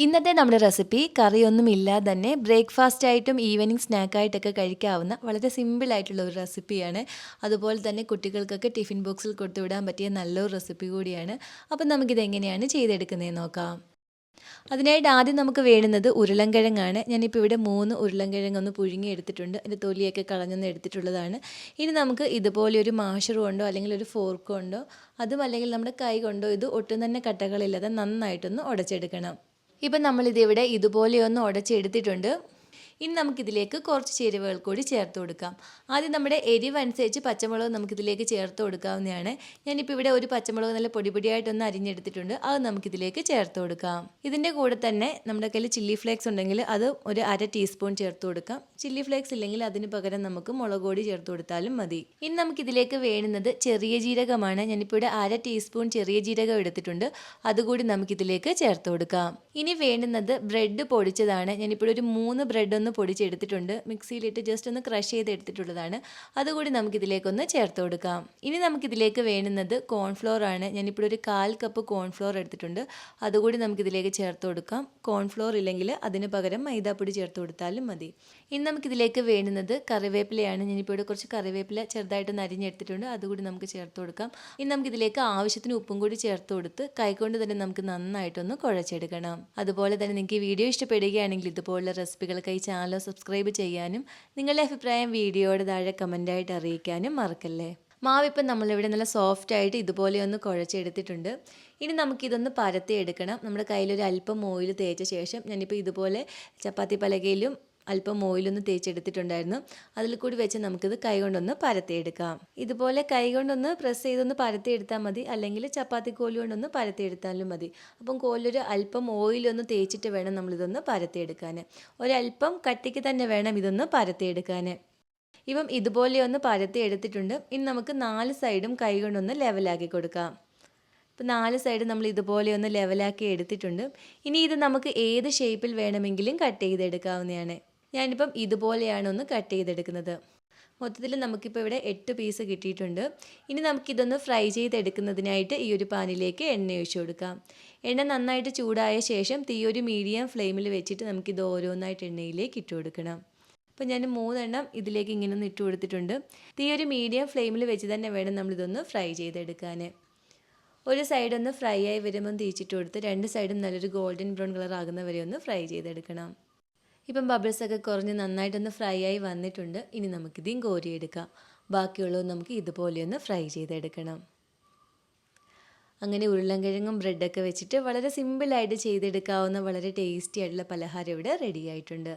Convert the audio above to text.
ഇന്നത്തെ നമ്മുടെ റെസിപ്പി കറിയൊന്നും ഇല്ലാതെ തന്നെ ബ്രേക്ക്ഫാസ്റ്റ് ആയിട്ടും ഈവനിങ് സ്നാക്കായിട്ടൊക്കെ കഴിക്കാവുന്ന വളരെ സിമ്പിളായിട്ടുള്ള ഒരു റെസിപ്പിയാണ്. അതുപോലെ തന്നെ കുട്ടികൾക്കൊക്കെ ടിഫിൻ ബോക്സിൽ കൊടുത്തുവിടാൻ പറ്റിയ നല്ലൊരു റെസിപ്പി കൂടിയാണ്. അപ്പം നമുക്കിത് എങ്ങനെയാണ് ചെയ്തെടുക്കുന്നതെന്ന് നോക്കാം. അതിനായിട്ട് ആദ്യം നമുക്ക് വേണ്ടുന്നത് ഉരുളൻകിഴങ്ങാണ്. ഞാനിപ്പോൾ ഇവിടെ 3 ഉരുളൻകിഴങ്ങ് ഒന്ന് പുഴുങ്ങി എടുത്തിട്ടുണ്ട്. അതിൻ്റെ തൊലിയൊക്കെ കളഞ്ഞൊന്ന് എടുത്തിട്ടുള്ളതാണ്. ഇനി നമുക്ക് ഇതുപോലെ ഒരു മാഷർ കൊണ്ടോ അല്ലെങ്കിൽ ഒരു ഫോർക്ക് കൊണ്ടോ അതും അല്ലെങ്കിൽ നമ്മുടെ കൈ കൊണ്ടോ ഇത് ഒട്ടും തന്നെ കട്ടകളില്ലാതെ നന്നായിട്ടൊന്ന് ഉടച്ചെടുക്കണം. ഇപ്പം നമ്മളിതിവിടെ ഇതുപോലെ ഒന്ന് ഉടച്ചെടുത്തിട്ടുണ്ട്. ഇനി നമുക്കിതിലേക്ക് കുറച്ച് ചേരുവകൾ കൂടി ചേർത്ത് കൊടുക്കാം. ആദ്യം നമ്മുടെ എരിവ് അനുസരിച്ച് പച്ചമുളക് നമുക്കിതിലേക്ക് ചേർത്ത് കൊടുക്കാവുന്നതാണ്. ഞാനിപ്പോൾ ഇവിടെ ഒരു പച്ചമുളക് നല്ല പൊടിയായിട്ടൊന്ന് അരിഞ്ഞെടുത്തിട്ടുണ്ട്. അത് നമുക്കിതിലേക്ക് ചേർത്ത് കൊടുക്കാം. ഇതിൻ്റെ കൂടെ തന്നെ നമ്മുടെ കയ്യിൽ ചില്ലി ഫ്ലേക്സ് ഉണ്ടെങ്കിൽ അത് ഒരു 1/2 ടീസ്പൂൺ ചേർത്ത് കൊടുക്കാം. ചില്ലി ഫ്ലേക്സ് ഇല്ലെങ്കിൽ അതിന് പകരം നമുക്ക് മുളക് പൊടി ചേർത്ത് കൊടുത്താലും മതി. ഇനി നമുക്കിതിലേക്ക് വേണ്ടുന്നത് ചെറിയ ജീരകമാണ്. ഞാനിപ്പോൾ ഇവിടെ 1/2 ടീസ്പൂൺ ചെറിയ ജീരകം എടുത്തിട്ടുണ്ട്. അതുകൂടി നമുക്കിതിലേക്ക് ചേർത്ത് കൊടുക്കാം. ഇനി വേണ്ടുന്നത് ബ്രെഡ് പൊടിച്ചതാണ്. ഞാനിപ്പോൾ ഒരു 3 ബ്രെഡ് ഒന്ന് പൊടിച്ചെടുത്തിട്ടുണ്ട്. മിക്സിയിലിട്ട് ജസ്റ്റ് ഒന്ന് ക്രഷ് ചെയ്തെടുത്തിട്ടുള്ളതാണ്. അതുകൂടി നമുക്കിതിലേക്കൊന്ന് ചേർത്ത് കൊടുക്കാം. ഇനി നമുക്കിതിലേക്ക് വേണ്ടുന്നത് കോൺഫ്ലോർ ആണ്. ഞാനിപ്പോൾ ഒരു 1/4 കപ്പ് കോൺഫ്ലോർ എടുത്തിട്ടുണ്ട്. അതുകൂടി നമുക്കിതിലേക്ക് ചേർത്ത് കൊടുക്കാം. കോൺഫ്ലോർ ഇല്ലെങ്കിൽ അതിന് പകരം മൈദാപ്പൊടി ചേർത്ത് കൊടുത്താലും മതി. ഇനി നമുക്കിതിലേക്ക് വേണ്ടുന്നത് കറിവേപ്പിലയാണ്. ഞാനിപ്പോൾ ഇവിടെ കുറച്ച് കറിവേപ്പില ചെറുതായിട്ടൊന്ന് അരിഞ്ഞെടുത്തിട്ടുണ്ട്. അതുകൂടി നമുക്ക് ചേർത്ത് കൊടുക്കാം. ഇനി നമുക്കിതിലേക്ക് ആവശ്യത്തിന് ഉപ്പും കൂടി ചേർത്ത് കൊടുത്ത് കൈകൊണ്ട് തന്നെ നമുക്ക് നന്നായിട്ടൊന്ന് കുഴച്ചെടുക്കണം. അതുപോലെ തന്നെ നിങ്ങൾക്ക് ഈ വീഡിയോ ഇഷ്ടപ്പെടുകയാണെങ്കിൽ ഇതുപോലുള്ള റെസിപ്പികൾക്ക് ഈ ചാനൽ സബ്സ്ക്രൈബ് ചെയ്യാനും നിങ്ങളുടെ അഭിപ്രായം വീഡിയോയുടെ താഴെ കമൻറ്റായിട്ട് അറിയിക്കാനും മറക്കല്ലേ. മാവിപ്പം നമ്മളിവിടെ നല്ല സോഫ്റ്റായിട്ട് ഇതുപോലെ ഒന്ന് കുഴച്ചെടുത്തിട്ടുണ്ട്. ഇനി നമുക്കിതൊന്ന് പരത്തിയെടുക്കണം. നമ്മുടെ കയ്യിലൊരു അല്പം ഓയിൽ തേച്ച ശേഷം ഞാനിപ്പോൾ ഇതുപോലെ ചപ്പാത്തി പലകയിലും അല്പം ഓയിലൊന്ന് തേച്ചെടുത്തിട്ടുണ്ടായിരുന്നു. അതിൽ കൂടി വെച്ച് നമുക്കിത് കൈകൊണ്ടൊന്ന് പരത്തിയെടുക്കാം. ഇതുപോലെ കൈകൊണ്ടൊന്ന് പ്രസ് ചെയ്തൊന്ന് പരത്തിയെടുത്താൽ മതി, അല്ലെങ്കിൽ ചപ്പാത്തി കോല് കൊണ്ടൊന്ന് പരത്തിയെടുത്താലും മതി. അപ്പം കോലിലൊരു അല്പം ഓയിലൊന്ന് തേച്ചിട്ട് വേണം നമ്മളിതൊന്ന് പരത്തിയെടുക്കാൻ. ഒരല്പം കട്ടിക്ക് തന്നെ വേണം ഇതൊന്ന് പരത്തിയെടുക്കാൻ. ഇപ്പം ഇതുപോലെ ഒന്ന് പരത്തി എടുത്തിട്ടുണ്ട്. ഇനി നമുക്ക് 4 സൈഡും കൈകൊണ്ടൊന്ന് ലെവലാക്കി കൊടുക്കാം. ഇപ്പം 4 സൈഡ് നമ്മൾ ഇതുപോലെ ഒന്ന് ലെവലാക്കി എടുത്തിട്ടുണ്ട്. ഇനി ഇത് നമുക്ക് ഏത് ഷേപ്പിൽ വേണമെങ്കിലും കട്ട് ചെയ്തെടുക്കാവുന്നതാണ്. ഞാനിപ്പം ഇതുപോലെയാണ് ഒന്ന് കട്ട് ചെയ്തെടുക്കുന്നത്. മൊത്തത്തിൽ നമുക്കിപ്പോൾ ഇവിടെ 8 പീസ് കിട്ടിയിട്ടുണ്ട്. ഇനി നമുക്കിതൊന്ന് ഫ്രൈ ചെയ്തെടുക്കുന്നതിനായിട്ട് ഈ ഒരു പാനിലേക്ക് എണ്ണ ഒഴിച്ചു കൊടുക്കാം. എണ്ണ നന്നായിട്ട് ചൂടായ ശേഷം തീ ഒരു മീഡിയം ഫ്ലെയിമിൽ വെച്ചിട്ട് നമുക്കിത് ഓരോന്നായിട്ട് എണ്ണയിലേക്ക് ഇട്ട് കൊടുക്കണം. അപ്പോൾ ഞാൻ 3 എണ്ണം ഇതിലേക്ക് ഇങ്ങനെ ഒന്ന് ഇട്ട് കൊടുത്തിട്ടുണ്ട്. തീ ഒരു മീഡിയം ഫ്ലെയിമിൽ വെച്ച് തന്നെ വേണം നമ്മളിതൊന്ന് ഫ്രൈ ചെയ്തെടുക്കാൻ. ഒരു സൈഡൊന്ന് ഫ്രൈ ആയി വരുമ്പം തിരിച്ചിട്ട് കൊടുത്ത് 2 സൈഡും നല്ലൊരു ഗോൾഡൻ ബ്രൗൺ കളർ ആകുന്ന വരെ ഒന്ന് ഫ്രൈ ചെയ്തെടുക്കണം. ഇപ്പം ബബിൾസൊക്കെ കുറഞ്ഞ് നന്നായിട്ടൊന്ന് ഫ്രൈ ആയി വന്നിട്ടുണ്ട്. ഇനി നമുക്കിതും കോരിയെടുക്കാം. ബാക്കിയുള്ളത് നമുക്ക് ഇതുപോലെ ഒന്ന് ഫ്രൈ ചെയ്തെടുക്കണം. അങ്ങനെ ഉരുളൻകിഴങ്ങും ബ്രെഡൊക്കെ വെച്ചിട്ട് വളരെ സിമ്പിളായിട്ട് ചെയ്തെടുക്കാവുന്ന വളരെ ടേസ്റ്റി ആയിട്ടുള്ള പലഹാരം ഇവിടെ റെഡി ആയിട്ടുണ്ട്.